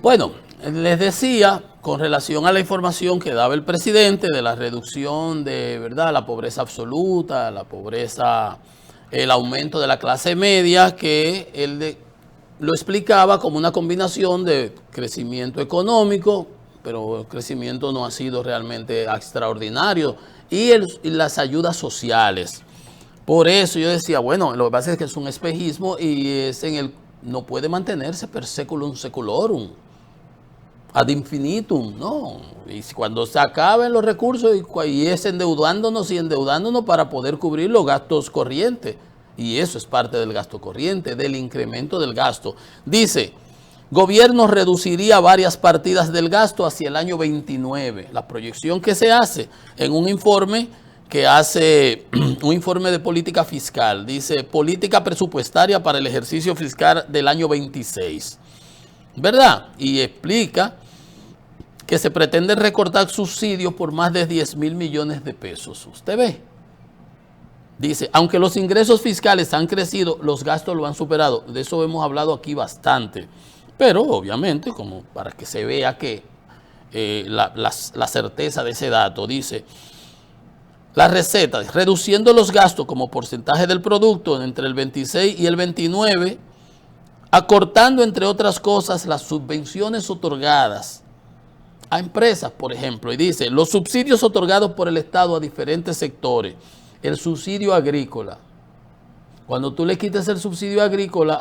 Bueno, les decía, con relación a la información que daba el presidente de la reducción de, ¿verdad?, la pobreza absoluta, la pobreza, el aumento de la clase media, que lo explicaba como una combinación de crecimiento económico, pero el crecimiento no ha sido realmente extraordinario, y las ayudas sociales. Por eso yo decía, bueno, lo que pasa es que es un espejismo y no puede mantenerse per seculum seculorum, ad infinitum, ¿no? Y cuando se acaben los recursos y es endeudándonos para poder cubrir los gastos corrientes. Y eso es parte del gasto corriente, del incremento del gasto. Dice, gobierno reduciría varias partidas del gasto hacia el año 29. La proyección que se hace en un informe que hace un informe de política fiscal. Dice, política presupuestaria para el ejercicio fiscal del año 26. ¿Verdad? Y explica que se pretende recortar subsidios por más de 10,000 millones de pesos. ¿Usted ve? Dice, aunque los ingresos fiscales han crecido, los gastos lo han superado. De eso hemos hablado aquí bastante. Pero obviamente, como para que se vea que la certeza de ese dato, dice, la receta, reduciendo los gastos como porcentaje del producto entre el 26 y el 29, acortando, entre otras cosas, las subvenciones otorgadas a empresas, por ejemplo, y dice, los subsidios otorgados por el Estado a diferentes sectores, el subsidio agrícola. Cuando tú le quites el subsidio agrícola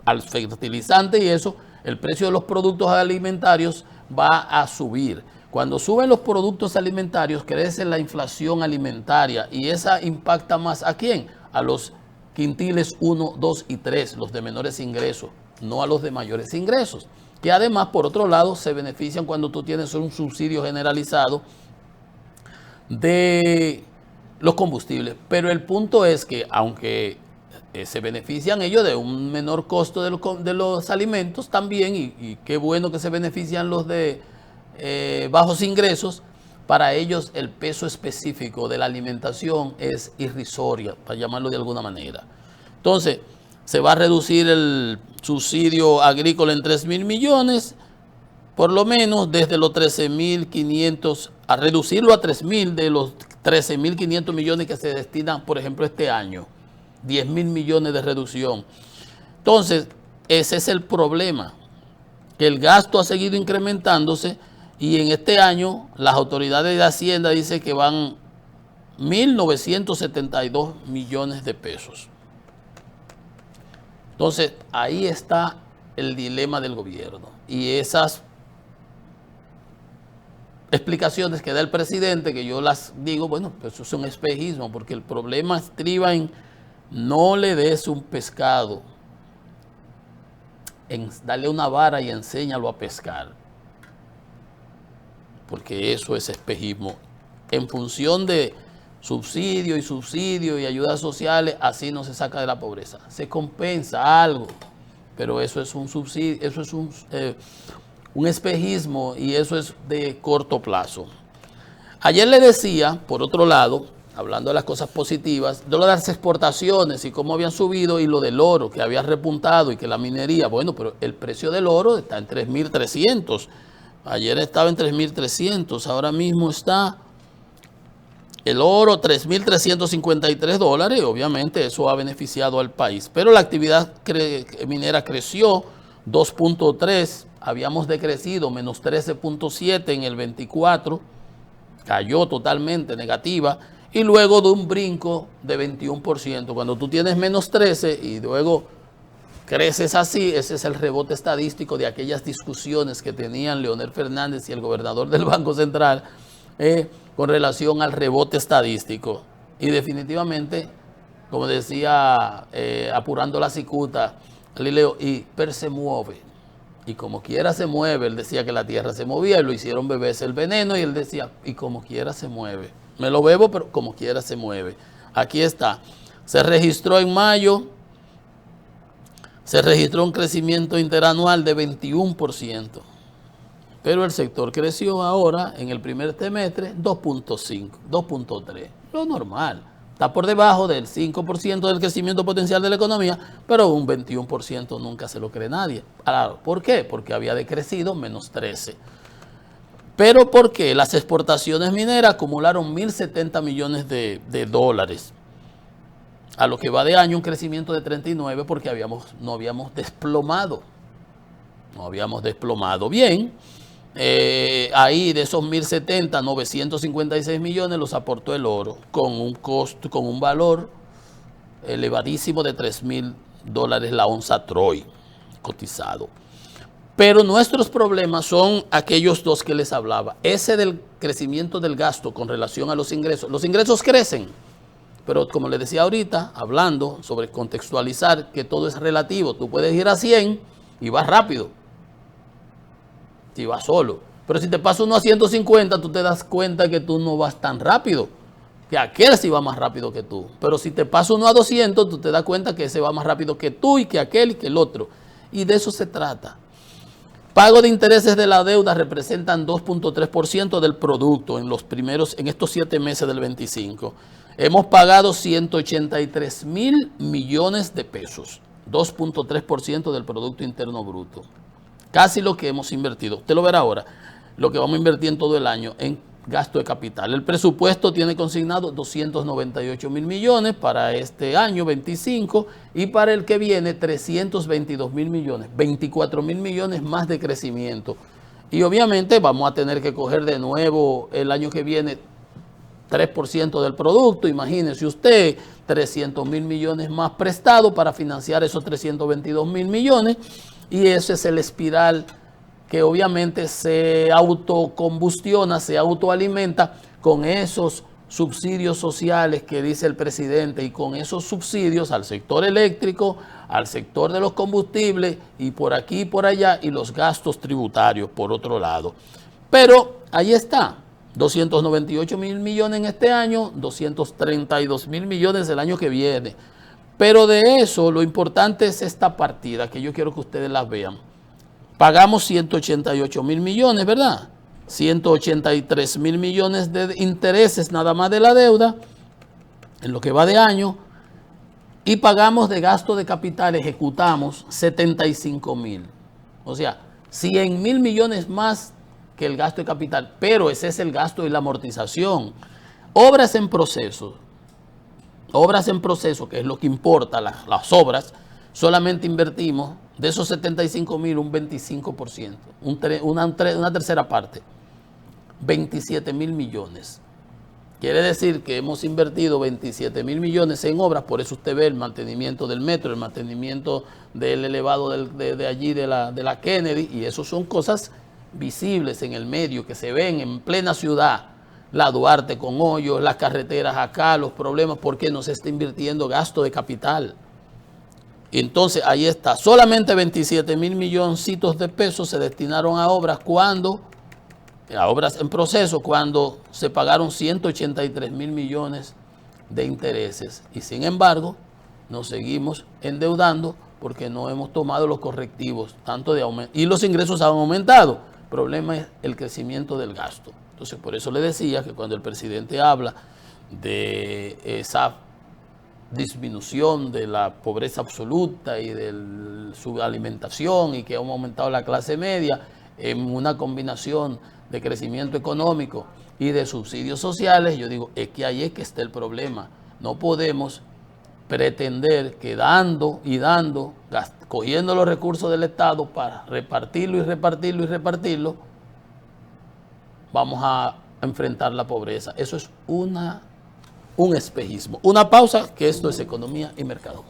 al fertilizante y eso, el precio de los productos alimentarios va a subir. Cuando suben los productos alimentarios, crece la inflación alimentaria y esa impacta más ¿a quién? A los quintiles 1, 2 y 3, los de menores ingresos, no a los de mayores ingresos, que además, por otro lado, se benefician cuando tú tienes un subsidio generalizado de los combustibles. Pero el punto es que, aunque se benefician ellos de un menor costo de los alimentos también, y qué bueno que se benefician los de bajos ingresos, para ellos el peso específico de la alimentación es irrisoria, para llamarlo de alguna manera. Entonces, se va a reducir el subsidio agrícola en 3,000 millones, por lo menos desde los 13,500, a reducirlo a 3,000 de los 13,500 millones que se destinan, por ejemplo, este año. 10,000 millones de reducción. Entonces, ese es el problema, que el gasto ha seguido incrementándose y en este año las autoridades de Hacienda dicen que van 1.972 millones de pesos. Entonces, ahí está el dilema del gobierno. Y esas explicaciones que da el presidente, que yo las digo, bueno, pues eso es un espejismo, porque el problema estriba en no le des un pescado, dale una vara y enséñalo a pescar. Porque eso es espejismo. En función de subsidio y ayudas sociales, así no se saca de la pobreza. Se compensa algo, pero eso es un subsidio, eso es un espejismo y eso es de corto plazo. Ayer le decía, por otro lado, hablando de las cosas positivas, de lo de las exportaciones y cómo habían subido y lo del oro, que había repuntado y que la minería, bueno, pero el precio del oro está en 3,300. Ayer estaba en 3,300, ahora mismo está el oro 3,353 dólares, obviamente eso ha beneficiado al país. Pero la actividad minera creció 2.3, habíamos decrecido menos 13.7 en el 24, cayó totalmente negativa. Y luego de un brinco de 21%, cuando tú tienes menos 13 y luego creces así, ese es el rebote estadístico de aquellas discusiones que tenían Leonel Fernández y el gobernador del Banco Central con relación al rebote estadístico. Y definitivamente, como decía, apurando la cicuta, Galileo, y per se mueve. Y como quiera se mueve, él decía que la tierra se movía y lo hicieron beberse el veneno y él decía, y como quiera se mueve. Me lo bebo, pero como quiera se mueve. Aquí está. Se registró en mayo, se registró un crecimiento interanual de 21%. Pero el sector creció ahora, en el primer trimestre, 2.5, 2.3. Lo normal. Está por debajo del 5% del crecimiento potencial de la economía, pero un 21% nunca se lo cree nadie. Claro, ¿por qué? Porque había decrecido menos 13%. Pero ¿por qué? Las exportaciones mineras acumularon 1.070 millones de dólares. A lo que va de año un crecimiento de 39% porque no habíamos desplomado. No habíamos desplomado. Bien, ahí de esos 1.070, 956 millones los aportó el oro con un costo, con un valor elevadísimo de $3.000 la onza Troy cotizado. Pero nuestros problemas son aquellos dos que les hablaba. Ese del crecimiento del gasto con relación a los ingresos. Los ingresos crecen, pero como les decía ahorita, hablando sobre contextualizar que todo es relativo. Tú puedes ir a 100 y vas rápido, si vas solo. Pero si te pasa uno a 150, tú te das cuenta que tú no vas tan rápido, que aquel sí va más rápido que tú. Pero si te pasa uno a 200, tú te das cuenta que ese va más rápido que tú y que aquel y que el otro. Y de eso se trata. Pago de intereses de la deuda representan 2.3% del producto en estos 7 meses del 25. Hemos pagado 183.000 millones de pesos, 2.3% del Producto Interno Bruto. Casi lo que hemos invertido. Usted lo verá ahora, lo que vamos a invertir en todo el año en gasto de capital. El presupuesto tiene consignado 298.000 millones para este año 25 y para el que viene 322.000 millones, 24.000 millones más de crecimiento. Y obviamente vamos a tener que coger de nuevo el año que viene 3% del producto. Imagínese usted, 300.000 millones más prestados para financiar esos 322.000 millones. Y ese es el espiral que obviamente se autocombustiona, se autoalimenta con esos subsidios sociales que dice el presidente y con esos subsidios al sector eléctrico, al sector de los combustibles y por aquí y por allá y los gastos tributarios por otro lado. Pero ahí está, 298.000 millones en este año, 232.000 millones el año que viene. Pero de eso lo importante es esta partida que yo quiero que ustedes la vean. Pagamos 188.000 millones, ¿verdad? 183.000 millones de intereses nada más de la deuda en lo que va de año y pagamos de gasto de capital, ejecutamos 75.000. O sea, 100.000 millones más que el gasto de capital, pero ese es el gasto y la amortización. Obras en proceso, que es lo que importa, las obras, solamente invertimos de esos 75.000 un 25%, una tercera parte, 27.000 millones. Quiere decir que hemos invertido 27.000 millones en obras, por eso usted ve el mantenimiento del metro, el mantenimiento del elevado de allí, de la Kennedy, y eso son cosas visibles en el medio, que se ven en plena ciudad. La Duarte con hoyos, las carreteras acá, los problemas, porque no se está invirtiendo gasto de capital. Entonces, ahí está. Solamente 27.000 milloncitos de pesos se destinaron a obras en proceso, cuando se pagaron 183.000 millones de intereses. Y sin embargo, nos seguimos endeudando porque no hemos tomado los correctivos, tanto de aumento. Y los ingresos han aumentado. El problema es el crecimiento del gasto. Entonces, por eso le decía que cuando el presidente habla de esa disminución de la pobreza absoluta y de su alimentación y que hemos aumentado la clase media en una combinación de crecimiento económico y de subsidios sociales, yo digo, es que ahí es que está el problema. No podemos pretender que dando y dando, cogiendo los recursos del Estado para repartirlo y repartirlo y repartirlo, vamos a enfrentar la pobreza. Eso es un espejismo. Una pausa, que esto es Economía y Mercado.